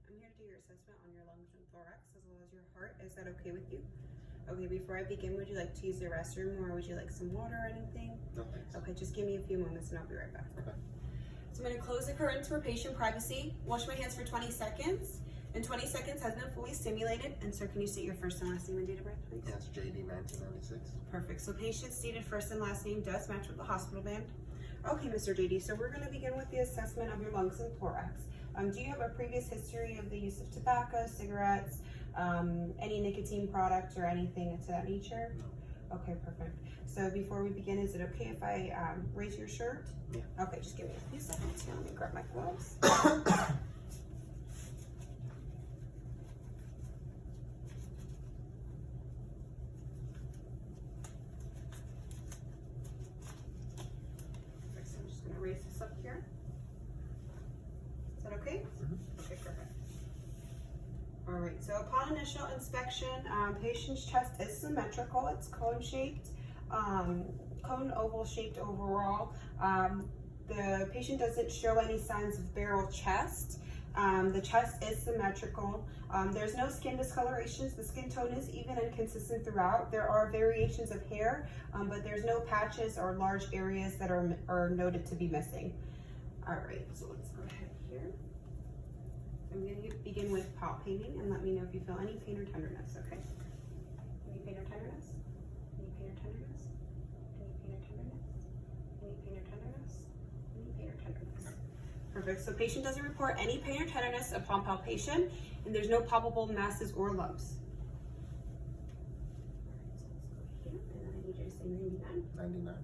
I'm here to do your assessment on your lungs and thorax as well as your heart. Is that okay with you? Okay, before I begin, would you like to use the restroom or would you like some water or anything? No, thanks. Okay, just give me a few moments and I'll be right back. Okay. So I'm going to close the curtains for patient privacy, wash my hands for 20 seconds, and 20 seconds has been fully stimulated. And sir, can you state your first and last name and date of birth, please? Yes, JD 1996. Perfect. So patient's stated first and last name does match with the hospital band. Okay, Mr. JD, so we're going to begin with the assessment of your lungs and thorax. Do you have a previous history of the use of tobacco, cigarettes, any nicotine product or anything to that nature? No. Okay, perfect. So before we begin, is it okay if I raise your shirt? Yeah. Okay, just give me a few seconds here. Let me grab my gloves. So I'm just going to raise this up here. Is that okay? Mm-hmm. Okay, perfect. All right, so upon initial inspection, patient's chest is symmetrical. It's cone-shaped, cone oval shaped overall. The patient doesn't show any signs of barrel chest. The chest is symmetrical. There's no skin discolorations. The skin tone is even and consistent throughout. There are variations of hair, but there's no patches or large areas that are noted to be missing. All right, so let's go ahead here. I'm going to begin with palpating and let me know if you feel any pain or tenderness, okay? Any pain or tenderness? Any pain or tenderness? Any pain or tenderness? Any pain or tenderness? Any pain or tenderness? Perfect. So patient doesn't report any pain or tenderness upon palpation, and there's no palpable masses or lumps. All right, so let's go here, and then I need you to say 99. 99.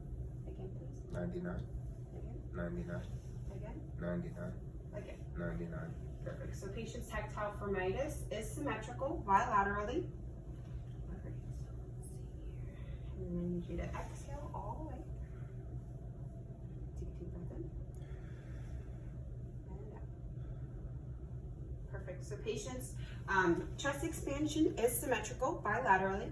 Again, please. 99. Again. 99. Again. 99. Again. 99. Perfect. So patient's tactile firmitis is symmetrical bilaterally. All right, so let's see here. And then I need you to exhale all the way. Take a deep breath in. And out. Perfect. So patient's chest expansion is symmetrical bilaterally.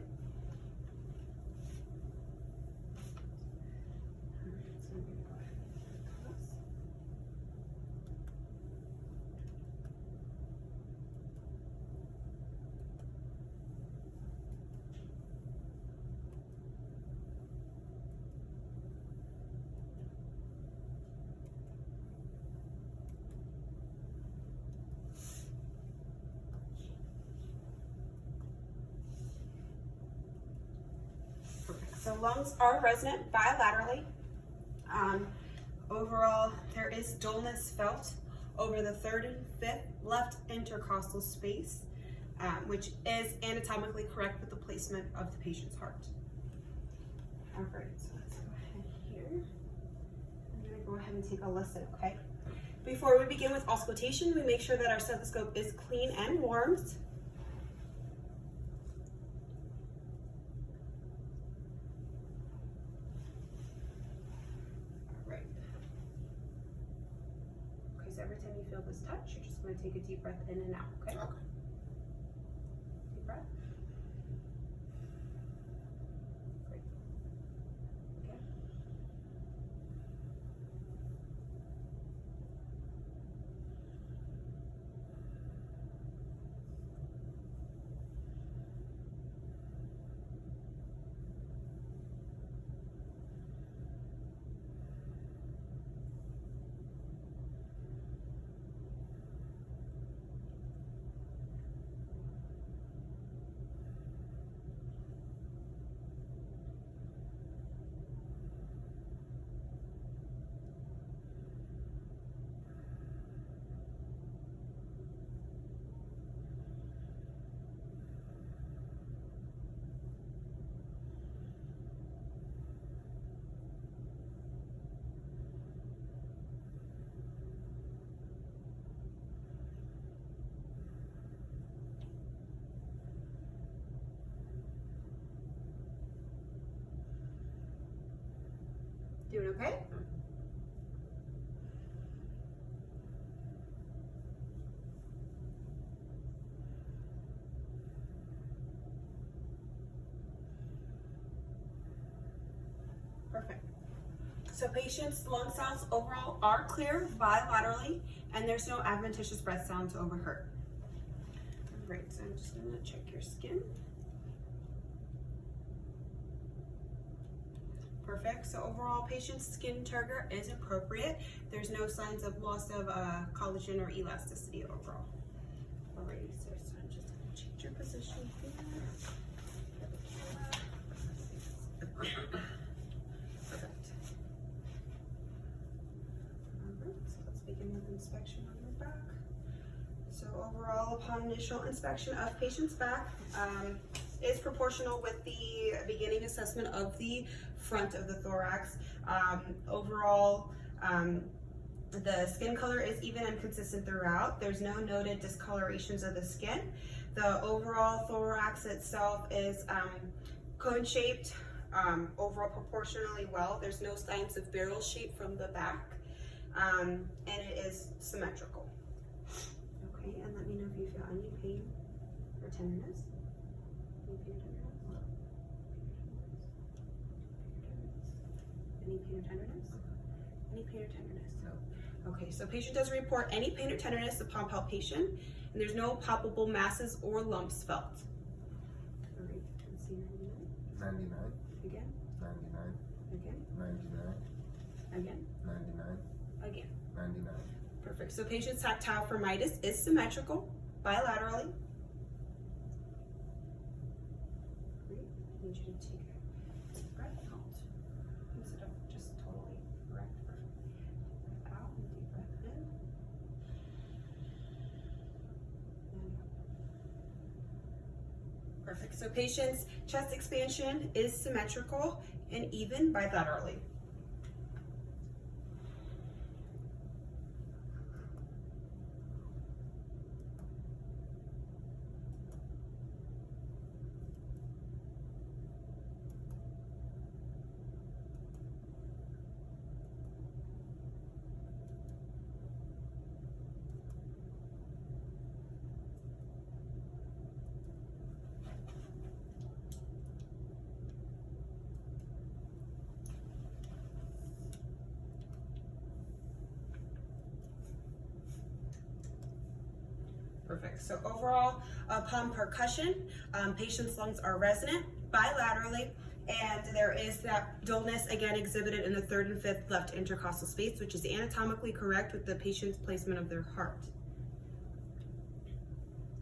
So lungs are resonant bilaterally. Overall, there is dullness felt over the third and fifth left intercostal space, which is anatomically correct with the placement of the patient's heart. All right, so let's go ahead here. I'm gonna go ahead and take a listen, okay? Before we begin with auscultation, we make sure that our stethoscope is clean and warmed. Every time you feel this touch, you're just going to take a deep breath in and out, okay? Okay. Deep breath. Great. Okay. Doing okay? Perfect. So patient's lung sounds overall are clear bilaterally, and there's no adventitious breath sounds overheard. Right, so I'm just gonna check your skin. Perfect. So overall, patient's skin turgor is appropriate. There's no signs of loss of collagen or elasticity overall. Alrighty, so I'm just gonna change your position here. Perfect. Alright, so let's begin with inspection on your back. So overall, upon initial inspection of patient's back, is proportional with the beginning assessment of the front of the thorax. Overall, the skin color is even and consistent throughout. There's no noted discolorations of the skin. The overall thorax itself is cone-shaped, overall proportionally well. There's no signs of barrel shape from the back, and it is symmetrical. Okay, and let me know if you feel any pain or tenderness. Any pain or tenderness? Any pain or tenderness? Any pain or tenderness? No. Okay, so patient doesn't report any pain or tenderness upon palpation, and there's no palpable masses or lumps felt. All right, let's see 99. Again, 99. again, 99. again, 99. again. 99. Perfect. So patient's tactile firmitis is symmetrical bilaterally. Great. I need you to take a deep breath out instead of just totally erect. Perfect. Breath out and deep breath in. And out. Perfect. So patient's chest expansion is symmetrical and even bilaterally. Perfect. So overall, upon percussion, patient's lungs are resonant bilaterally, and there is that dullness again exhibited in the third and fifth left intercostal space, which is anatomically correct with the patient's placement of their heart.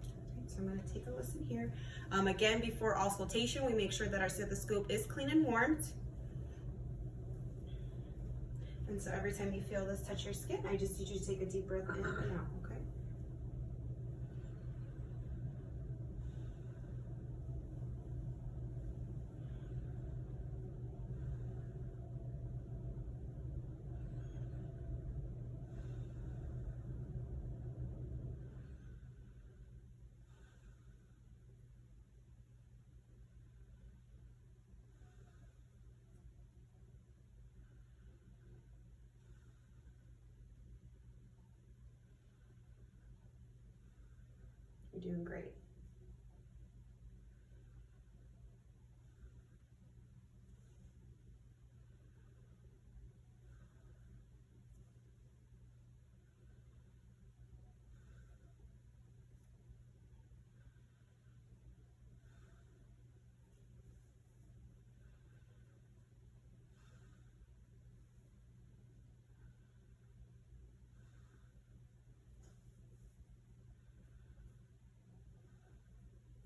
Okay, so I'm going to take a listen here. Again, before auscultation, we make sure that our stethoscope is clean and warmed. And so every time you feel this touch your skin, I just need you to take a deep breath in and out, okay? You're doing great.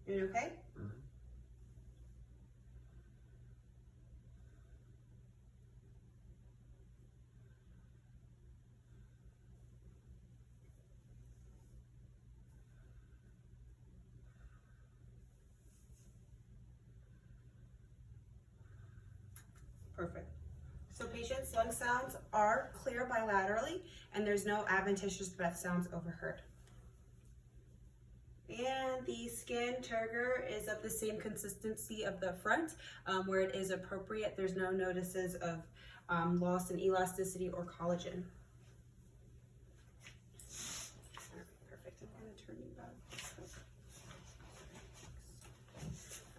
Doing okay? Mhm. Perfect. So patient's lung sounds are clear bilaterally, and there's no adventitious breath sounds overheard. And the skin turgor is of the same consistency of the front, where it is appropriate. There's no notices of loss in elasticity or collagen. Perfect. I'm going to turn you back.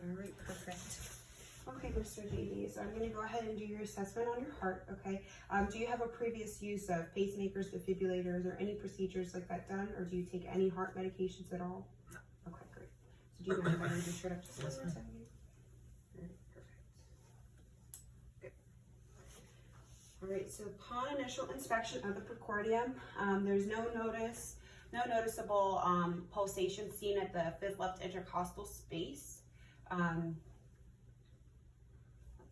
All right, perfect. Okay, Mr. JD, so I'm going to go ahead and do your assessment on your heart, okay? Do you have a previous use of pacemakers, defibrillators, or any procedures like that done, or do you take any heart medications at all? Okay, great. Do you mind if I read your shirt up just Yes, one more ma'am. time? Alright, perfect. Good. Alright, so upon initial inspection of the precordium, there's no noticeable pulsation seen at the fifth left intercostal space. Let's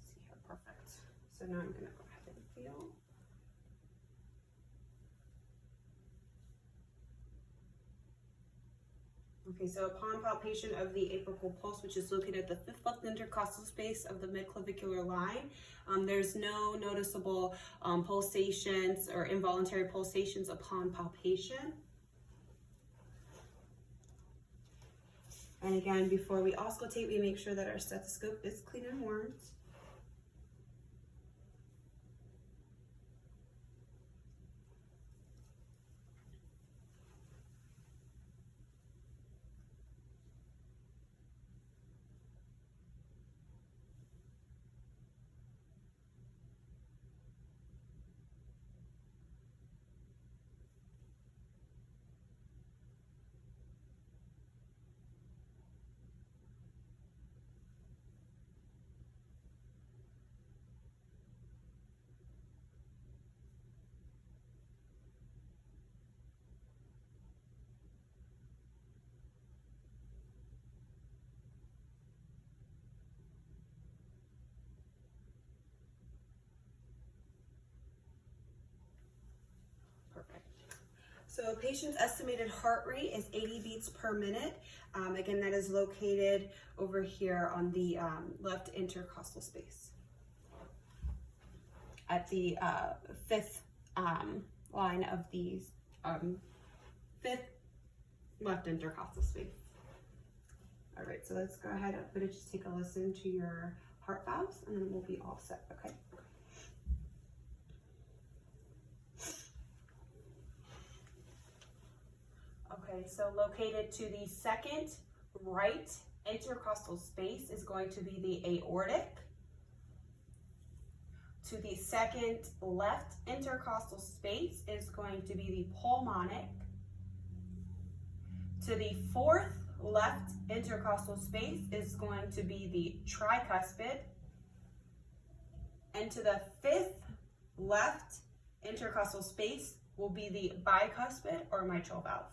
see here, perfect. So now I'm gonna go ahead and feel. Okay, so upon palpation of the apical pulse, which is located at the fifth left intercostal space of the midclavicular line, there's no noticeable pulsations or involuntary pulsations upon palpation. And again, before we auscultate, we make sure that our stethoscope is clean and warmed. Perfect. So a patient's estimated heart rate is 80 beats per minute. Again, that is located over here on the left intercostal space at the fifth line of the fifth left intercostal space. All right, so let's go ahead and just take a listen to your heart valves, and then we'll be all set, okay? Okay, so located to the second right intercostal space is going to be the aortic. To the second left intercostal space is going to be the pulmonic. To the fourth left intercostal space is going to be the tricuspid. And to the fifth left intercostal space will be the bicuspid or mitral valve.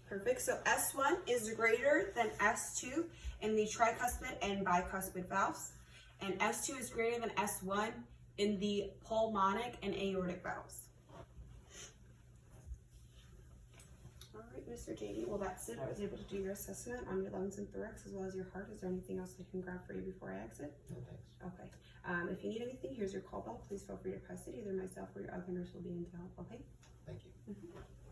Perfect. So S1 is greater than S2 in the tricuspid and bicuspid valves, and S2 is greater than S1 in the pulmonic and aortic valves. All right, Mr. JD, well, that's it. I was able to do your assessment on your lungs and thorax as well as your heart. Is there anything else I can grab for you before I exit? No, thanks. Okay. If you need anything, here's your call bell. Please feel free to press it. Either myself or your other nurse will be in to help, okay? Thank you. Mm-hmm.